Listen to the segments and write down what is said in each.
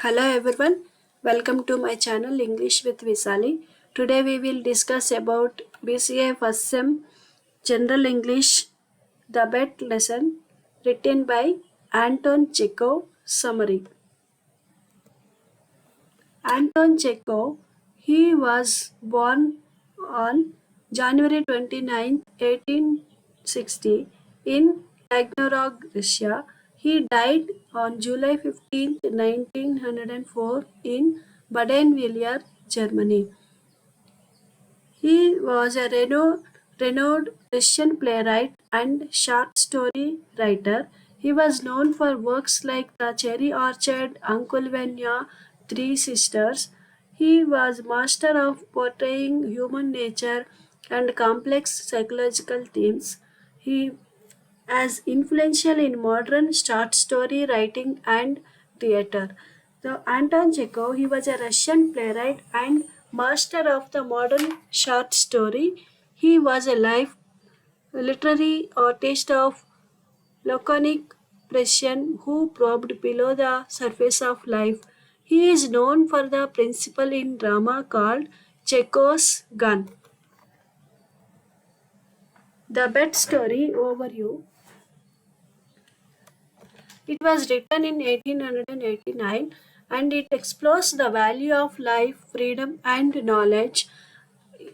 Hello everyone, welcome to my channel English with Visali. Today we will discuss about BCA first sem General English the BET lesson written by Anton Chekhov. Summary. Anton Chekhov, he was born on January 29, 1860 in Taganrog, Russia. He died on July 15, 1904 in Baden-Württemberg, Germany. He was a renowned Russian playwright and short story writer. He was known for works like The Cherry Orchard, Uncle Vanya, Three Sisters. He was master of portraying human nature and complex psychological themes. He as influential in modern short story writing and theater. The Anton Chekhov, he was a Russian playwright and master of the modern short story. He was a life literary artist of laconic precision who probed below the surface of life. He is known for the principle in drama called Chekhov's gun. The bed story overview. It was written in 1889 and it explores the value of life, freedom, and knowledge.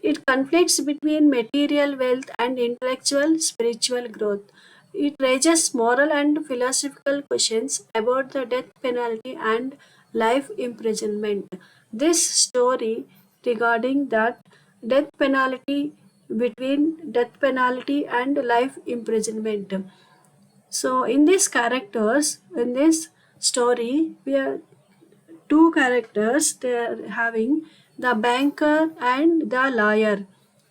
It conflicts between material wealth and intellectual spiritual growth. It raises moral and philosophical questions about the death penalty and life imprisonment. This story regarding that death penalty between death penalty and life imprisonment. So in this story, we are two characters. They are having the banker and the lawyer.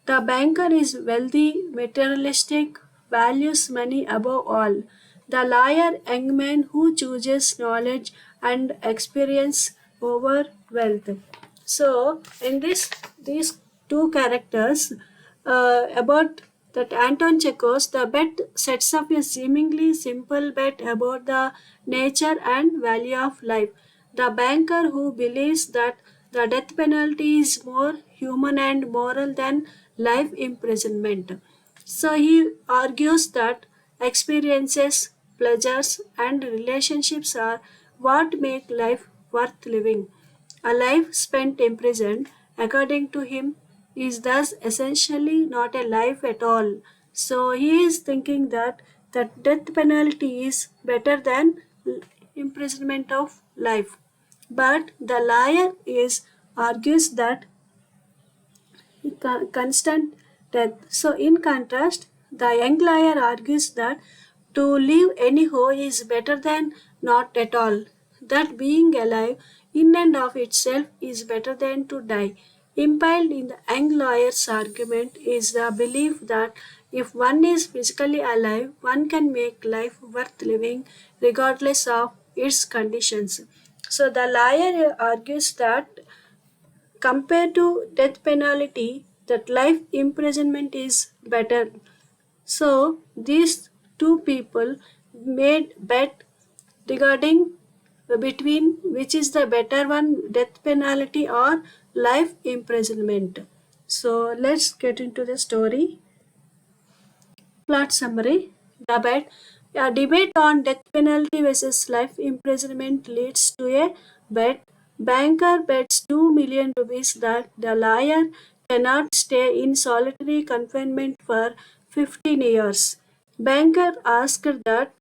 The banker is wealthy, materialistic, values money above all. The lawyer, young man who chooses knowledge and experience over wealth. So in these two characters about that Anton Chekhov's the bet sets up a seemingly simple bet about the nature and value of life. The banker who believes that the death penalty is more human and moral than life imprisonment. So he argues that experiences, pleasures, and relationships are what make life worth living. A life spent imprisoned, according to him, is thus essentially not a life at all. So he is thinking that the death penalty is better than imprisonment of life. But the liar is argues that constant death. So, in contrast, the young liar argues that to live anyhow is better than not at all. That being alive in and of itself is better than to die. Impiled in the young lawyer's argument is the belief that if one is physically alive, one can make life worth living regardless of its conditions. So the liar argues that compared to death penalty, that life imprisonment is better. So these two people made bet regarding between which is the better one, death penalty or life imprisonment. So let's get into the story. Plot summary. A debate on death penalty versus life imprisonment leads to a bet. Banker bets 2 million rupees that the liar cannot stay in solitary confinement for 15 years. Banker asked that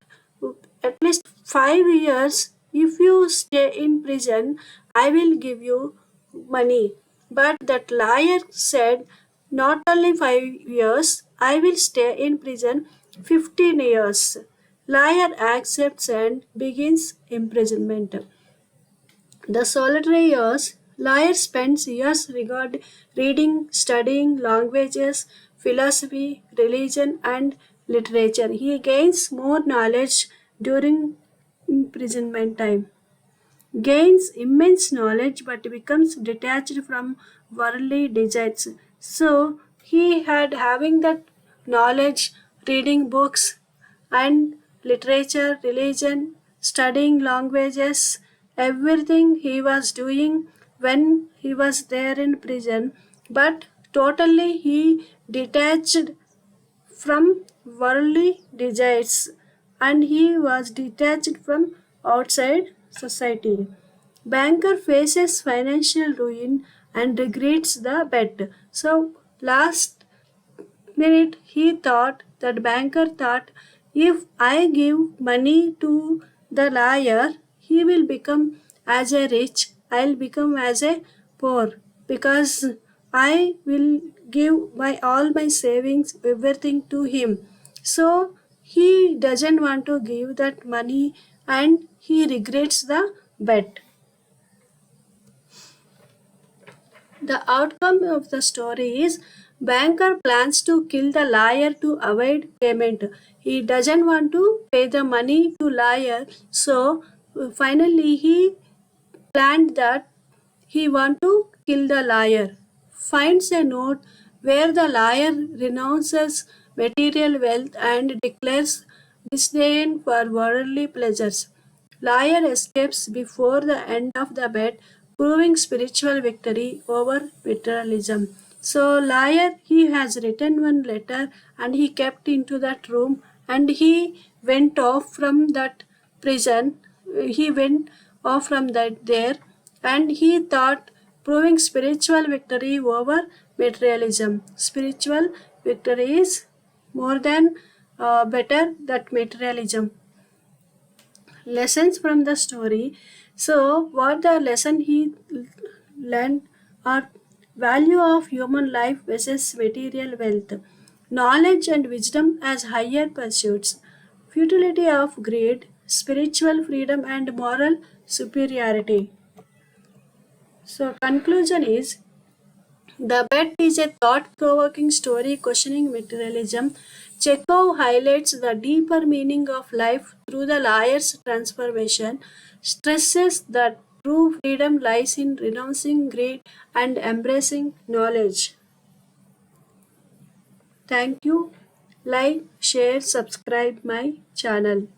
at least 5 years, if you stay in prison, I will give you money. But that liar said, not only 5 years, I will stay in prison 15 years. Liar accepts and begins imprisonment. The solitary years, liar spends years reading, studying languages, philosophy, religion, and literature. He gains more knowledge during imprisonment time, gains immense knowledge but becomes detached from worldly desires. So he had having that knowledge, reading books and literature, religion, studying languages, everything he was doing when he was there in prison, but totally he detached from worldly desires and he was detached from outside society. Banker faces financial ruin and regrets the bet. So last minute he thought that banker thought if I give money to the lawyer he will become as a rich, I'll become as a poor because I will give my all my savings everything to him. So he doesn't want to give that money and he regrets the bet. The outcome of the story is banker plans to kill the liar to avoid payment. He doesn't want to pay the money to liar, so finally he planned that he want to kill the liar. Finds a note where the liar renounces material wealth and declares disdain for worldly pleasures. Liar escapes before the end of the bet, proving spiritual victory over materialism. So, liar, he has written one letter and he kept into that room and he went off from that prison. He went off from that there and he thought proving spiritual victory over materialism. Spiritual victory is more than better that materialism. Lessons from the story. So, what the lesson he learned are value of human life versus material wealth, knowledge and wisdom as higher pursuits, futility of greed, spiritual freedom and moral superiority. So, conclusion is the Bet is a thought provoking story questioning materialism. Chekhov highlights the deeper meaning of life through the liar's transformation, stresses that true freedom lies in renouncing greed and embracing knowledge. Thank you. Like, share, subscribe my channel.